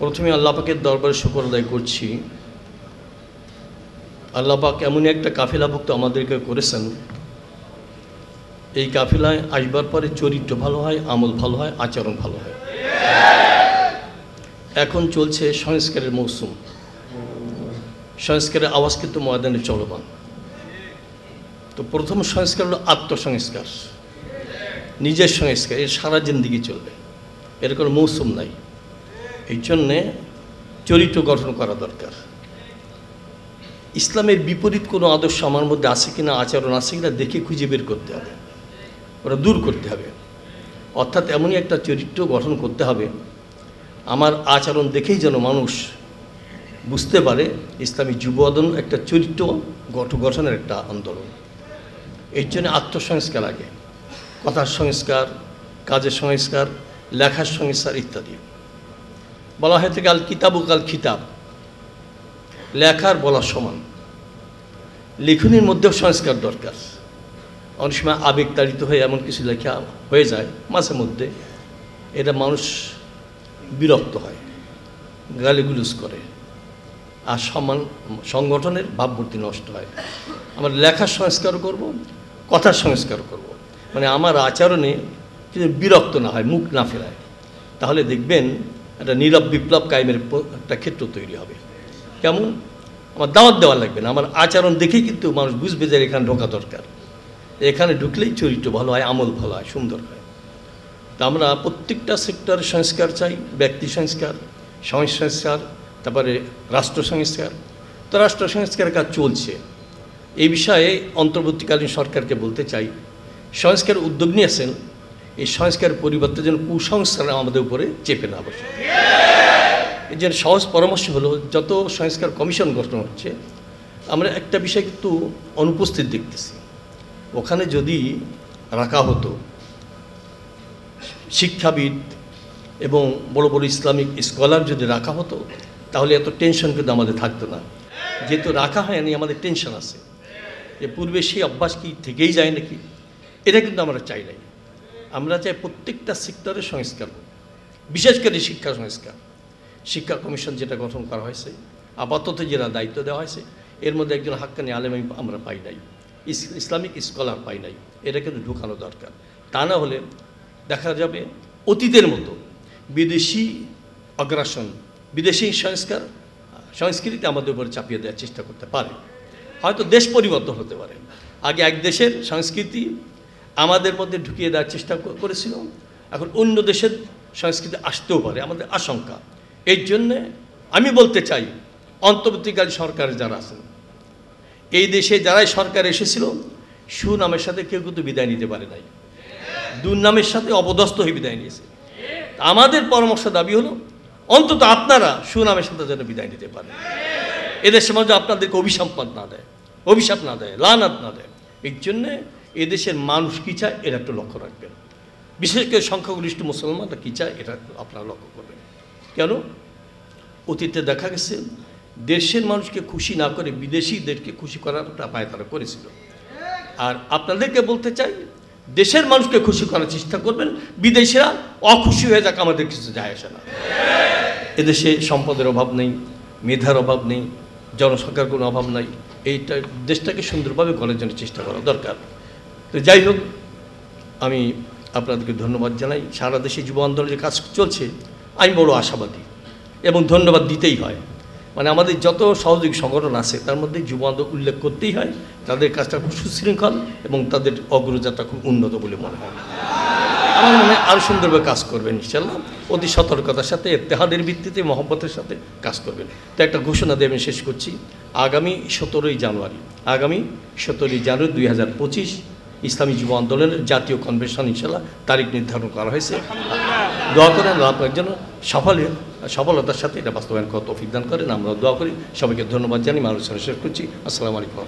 প্রথমে আল্লাহ পাকের দরবারে শুকর আদায় করছি। আল্লাহ পাক এমনই একটা কাফেলাভুক্ত আমাদেরকে করেছেন, এই কাফেলায় আসবার পরে চরিত্র ভালো হয়, আমল ভালো হয়, আচরণ ভালো হয়। এখন চলছে সংস্কারের মৌসুম, সংস্কারের আওয়াজ কিন্তু ময়দানে চলমান। তো প্রথম সংস্কার হলো আত্মসংস্কার, নিজের সংস্কার। এর সারা জিন্দিগি চলবে, এর কোনো মৌসুম নাই। এই জন্যে চরিত্র গঠন করা দরকার। ইসলামের বিপরীত কোনো আদর্শ আমার মধ্যে আছে কিনা, আচরণ আছে কিনা দেখে খুঁজে বের করতে হবে, ওরা দূর করতে হবে। অর্থাৎ এমনই একটা চরিত্র গঠন করতে হবে, আমার আচরণ দেখেই যেন মানুষ বুঝতে পারে ইসলামী যুব আন্দোলন একটা চরিত্র গঠনের একটা আন্দোলন। এই জন্য আত্মসংস্কার আগে, কথার সংস্কার, কাজের সংস্কার, লেখার সংস্কার ইত্যাদি। বলা হয় থেকে আল কিতাব ও কাল খিতাব, লেখার বলার সমান। লেখনীর মধ্যেও সংস্কার দরকার। অনেক সময় আবেগতাড়িত হয়ে এমন কিছু লেখা হয়ে যায় মাঝে মধ্যে, এটা মানুষ বিরক্ত হয়, গালিগুলুজ করে, আর সংগঠনের ভাবমূর্তি নষ্ট হয়। আমরা লেখার সংস্কার করব, কথার সংস্কার করব, মানে আমার আচরণে যদি বিরক্ত না হয়, মুখ না ফেরায়, তাহলে দেখবেন একটা নীরব বিপ্লব কায়েমের একটা ক্ষেত্র তৈরি হবে। কেমন? আমার দাওয়াত দেওয়া লাগবে না, আমার আচরণ দেখেই কিন্তু মানুষ বুঝবে যে এখানে ঢোকা দরকার। এখানে ঢুকলেই চরিত্র ভালো হয়, আমল ভালো হয়, সুন্দর হয়। তা আমরা প্রত্যেকটা সেক্টরের সংস্কার চাই, ব্যক্তি সংস্কার, সমাজ সংস্কার, তারপরে রাষ্ট্র সংস্কার। তো রাষ্ট্র সংস্কারের কাজ চলছে। এই বিষয়ে অন্তর্বর্তীকালীন সরকারকে বলতে চাই, সংস্কার উদ্যোগ নিয়েছেন, এই সংস্কার পরিবর্তে যেন কুসংস্কার আমাদের উপরে চেপে না বসে। এই জন্য সহজ পরামর্শ হলো, যত সংস্কার কমিশন গঠন হচ্ছে, আমরা একটা বিষয় কিন্তু অনুপস্থিত দেখতেছি। ওখানে যদি রাখা হতো শিক্ষাবিদ এবং বড় বড় ইসলামিক স্কলার যদি রাখা হতো, তাহলে এত টেনশন কিন্তু আমাদের থাকতো না। যেহেতু রাখা হয়নি, আমাদের টেনশন আছে যে পূর্বে সেই অভ্যাস কি থেকেই যায় নাকি। এটা কিন্তু আমরা চাই নাই। আমরা চাই প্রত্যেকটা সেক্টরের সংস্কার, বিশেষ করে শিক্ষা সংস্কার। শিক্ষা কমিশন যেটা গঠন করা হয়েছে, আপাতত যারা দায়িত্ব দেওয়া হয়েছে, এর মধ্যে একজন হাক্কানি আলেম আমরা পাই নাই, ইসলামিক স্কলার পাই নাই। এটা কিন্তু ঢুকানো দরকার। তা না হলে দেখা যাবে অতীতের মতো বিদেশি অগ্রাসন, বিদেশি সংস্কৃতি আমাদের উপরে চাপিয়ে দেওয়ার চেষ্টা করতে পারে। হয়তো দেশ পরিবর্তন হতে পারে। আগে এক দেশের সংস্কৃতি আমাদের মধ্যে ঢুকিয়ে দেওয়ার চেষ্টা করেছিল, এখন অন্য দেশের সংস্কৃতি আসতেও পারে, আমাদের আশঙ্কা। এই জন্যে আমি বলতে চাই, অন্তর্বর্তীকালীন সরকারে যারা আছেন, এই দেশে যারাই সরকার এসেছিল, সুনামের সাথে কেউ কিন্তু বিদায় নিতে পারে নাই, দুর্নামের সাথে অপদস্থ হয়ে বিদায় নিয়েছে। আমাদের পরামর্শ দাবি হলো, অন্তত আপনারা সুনামের সাথে যেন বিদায় নিতে পারেন। এদেশের মাঝে আপনাদেরকে অভিশাপ না দেয়, লানাত না দেয়। এই জন্যে এদেশের মানুষ কী চায় এটা একটু লক্ষ্য রাখবেন। বিশেষ করে সংখ্যাগরিষ্ঠ মুসলমানরা কী চায় এটা আপনারা লক্ষ্য করবেন। কেন? অতীতে দেখা গেছে দেশের মানুষকে খুশি না করে বিদেশিদেরকে খুশি করার একটা পায় তারা করেছিল। আর আপনাদেরকে বলতে চাই, দেশের মানুষকে খুশি করার চেষ্টা করবেন, বিদেশিরা অখুশি হয়ে যাক, আমাদের কিছু যায় আসে না। এদেশে সম্পদের অভাব নেই, মেধার অভাব নেই, জনসংখ্যার কোনো অভাব নাই। এইটা দেশটাকে সুন্দরভাবে গড়ার জন্য চেষ্টা করা দরকার। তো যাই হোক, আমি আপনাদেরকে ধন্যবাদ জানাই। সারা দেশে যুব আন্দোলনের যে কাজ চলছে, আমি বড় আশাবাদী এবং ধন্যবাদ দিতেই হয়। মানে আমাদের যত সহযোগী সংগঠন আছে তার মধ্যে যুব আন্দোলন উল্লেখ করতেই হয়। তাদের কাজটা খুব সুশৃঙ্খল এবং তাদের অগ্রযাত্রা খুব উন্নত বলে মনে হয়। আমার মনে হয় আরও সুন্দরভাবে কাজ করবেন ইনশাল্লাহ, অতি সতর্কতার সাথে, ইত্তেহাদের ভিত্তিতে, মহব্বতের সাথে কাজ করবেন। তো একটা ঘোষণা দিয়ে আমি শেষ করছি। আগামী 17ই জানুয়ারি 2025 ইসলামী যুব আন্দোলনের জাতীয় কনভেনশন ইনশাল্লাহ তারিখ নির্ধারণ করা হয়েছে। দোয়া করেন আপনার জন্য সফলতার সাথে এটা বাস্তবায়ন করা তৌফিক দান করেন। আমরা দোয়া করি। সবাইকে ধন্যবাদ জানিয়ে আলোচনা শেষ করছি। আসসালামু আলাইকুম।